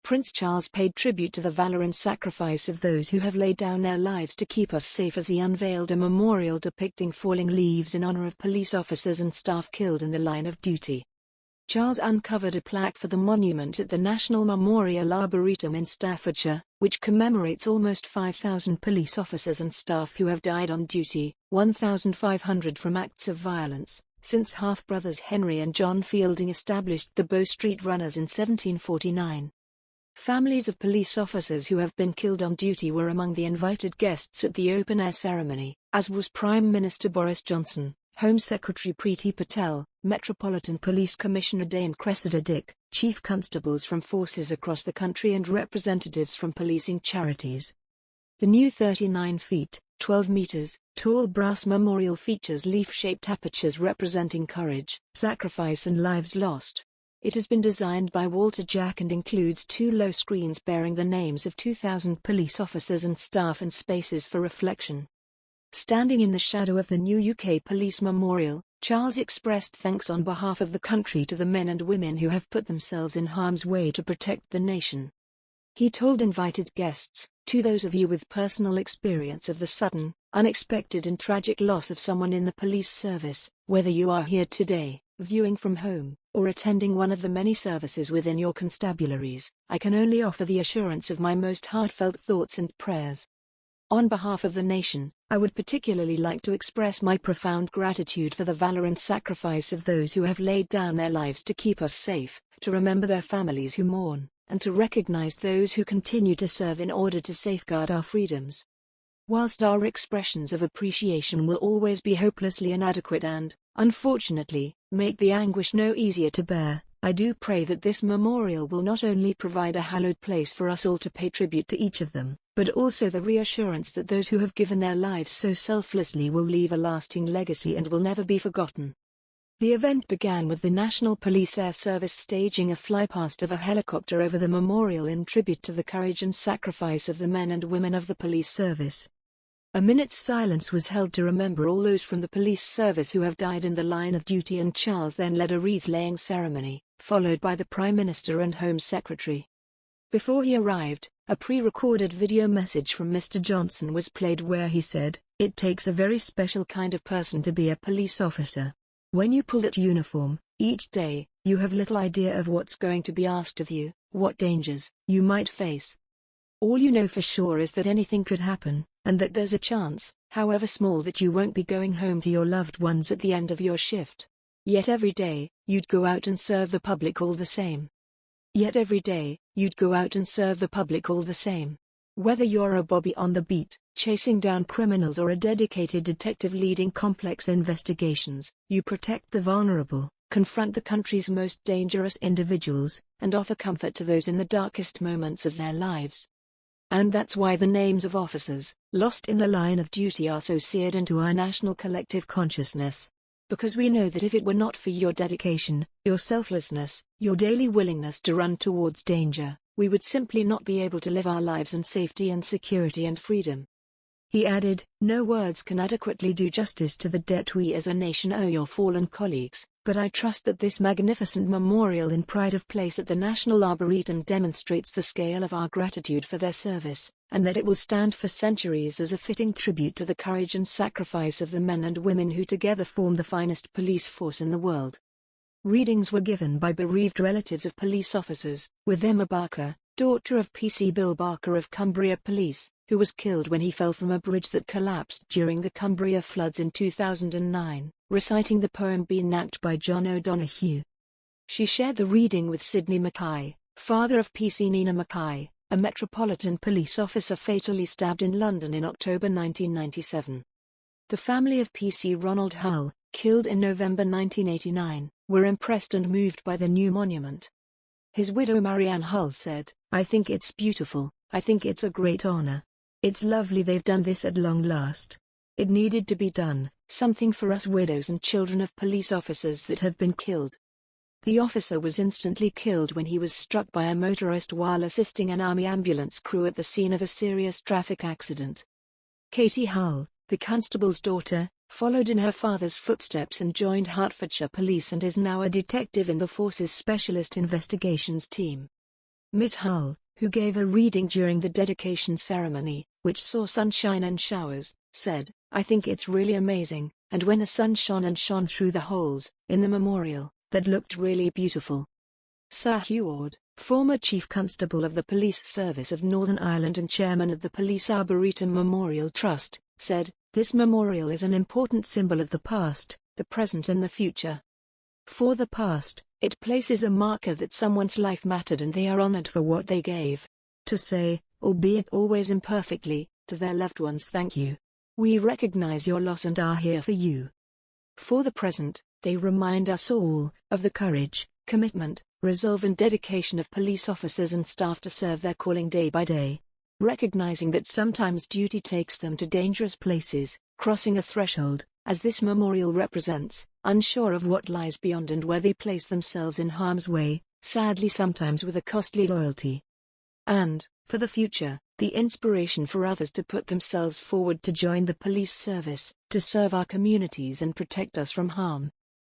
Prince Charles paid tribute to the valor and sacrifice of those who have laid down their lives to keep us safe as he unveiled a memorial depicting falling leaves in honor of police officers and staff killed in the line of duty. Charles uncovered a plaque for the monument at the National Memorial Arboretum in Staffordshire, which commemorates almost 5,000 police officers and staff who have died on duty, 1,500 from acts of violence, since half-brothers Henry and John Fielding established the Bow Street Runners in 1749. Families of police officers who have been killed on duty were among the invited guests at the open-air ceremony, as was Prime Minister Boris Johnson, Home Secretary Priti Patel, Metropolitan Police Commissioner Dame Cressida Dick, chief constables from forces across the country and representatives from policing charities. The new 39 feet, 12 meters, tall brass memorial features leaf-shaped apertures representing courage, sacrifice and lives lost. It has been designed by Walter Jack and includes 2 low screens bearing the names of 2,000 police officers and staff and spaces for reflection. Standing in the shadow of the new UK Police Memorial, Charles expressed thanks on behalf of the country to the men and women who have put themselves in harm's way to protect the nation. He told invited guests, "To those of you with personal experience of the sudden, unexpected and tragic loss of someone in the police service, whether you are here today, viewing from home, or attending one of the many services within your constabularies, I can only offer the assurance of my most heartfelt thoughts and prayers. On behalf of the nation, I would particularly like to express my profound gratitude for the valor and sacrifice of those who have laid down their lives to keep us safe, to remember their families who mourn, and to recognize those who continue to serve in order to safeguard our freedoms. Whilst our expressions of appreciation will always be hopelessly inadequate and, unfortunately, make the anguish no easier to bear, I do pray that this memorial will not only provide a hallowed place for us all to pay tribute to each of them, but also the reassurance that those who have given their lives so selflessly will leave a lasting legacy and will never be forgotten." The event began with the National Police Air Service staging a flypast of a helicopter over the memorial in tribute to the courage and sacrifice of the men and women of the police service. A minute's silence was held to remember all those from the police service who have died in the line of duty, and Charles then led a wreath-laying ceremony, followed by the Prime Minister and Home Secretary. Before he arrived, a pre-recorded video message from Mr. Johnson was played where he said, "It takes a very special kind of person to be a police officer. When you pull that uniform, each day, you have little idea of what's going to be asked of you, what dangers you might face. All you know for sure is that anything could happen, and that there's a chance, however small, that you won't be going home to your loved ones at the end of your shift. Yet every day, you'd go out and serve the public all the same. Yet every day, you'd go out and serve the public all the same. Whether you're a bobby on the beat, chasing down criminals, or a dedicated detective leading complex investigations, you protect the vulnerable, confront the country's most dangerous individuals, and offer comfort to those in the darkest moments of their lives. And that's why the names of officers lost in the line of duty are so seared into our national collective consciousness. Because we know that if it were not for your dedication, your selflessness, your daily willingness to run towards danger, we would simply not be able to live our lives in safety and security and freedom." He added, "No words can adequately do justice to the debt we as a nation owe your fallen colleagues, but I trust that this magnificent memorial in pride of place at the National Arboretum demonstrates the scale of our gratitude for their service, and that it will stand for centuries as a fitting tribute to the courage and sacrifice of the men and women who together form the finest police force in the world." Readings were given by bereaved relatives of police officers, with Emma Barker, daughter of PC Bill Barker of Cumbria Police, who was killed when he fell from a bridge that collapsed during the Cumbria floods in 2009, reciting the poem Bean Nacked by John O'Donoghue. She shared the reading with Sidney Mackay, father of PC Nina Mackay, a Metropolitan Police officer fatally stabbed in London in October 1997. The family of PC Ronald Hull, killed in November 1989, were impressed and moved by the new monument. His widow Marianne Hull said, "I think it's beautiful, I think it's a great honor. It's lovely they've done this at long last. It needed to be done, something for us widows and children of police officers that have been killed." The officer was instantly killed when he was struck by a motorist while assisting an army ambulance crew at the scene of a serious traffic accident. Katie Hull, the constable's daughter, followed in her father's footsteps and joined Hertfordshire Police and is now a detective in the force's Specialist Investigations Team. Ms. Hull, who gave a reading during the dedication ceremony, which saw sunshine and showers, said, "I think it's really amazing, and when the sun shone through the holes in the memorial, that looked really beautiful." Sir Hugh Ward, former Chief Constable of the Police Service of Northern Ireland and Chairman of the Police Arboretum Memorial Trust, said, "This memorial is an important symbol of the past, the present and the future. For the past, it places a marker that someone's life mattered and they are honored for what they gave. To say, albeit always imperfectly, to their loved ones, thank you. We recognize your loss and are here for you. For the present, they remind us all of the courage, commitment, resolve and dedication of police officers and staff to serve their calling day by day. Recognizing that sometimes duty takes them to dangerous places, crossing a threshold, as this memorial represents, unsure of what lies beyond and where they place themselves in harm's way, sadly sometimes with a costly loyalty. And, for the future, the inspiration for others to put themselves forward to join the police service, to serve our communities and protect us from harm."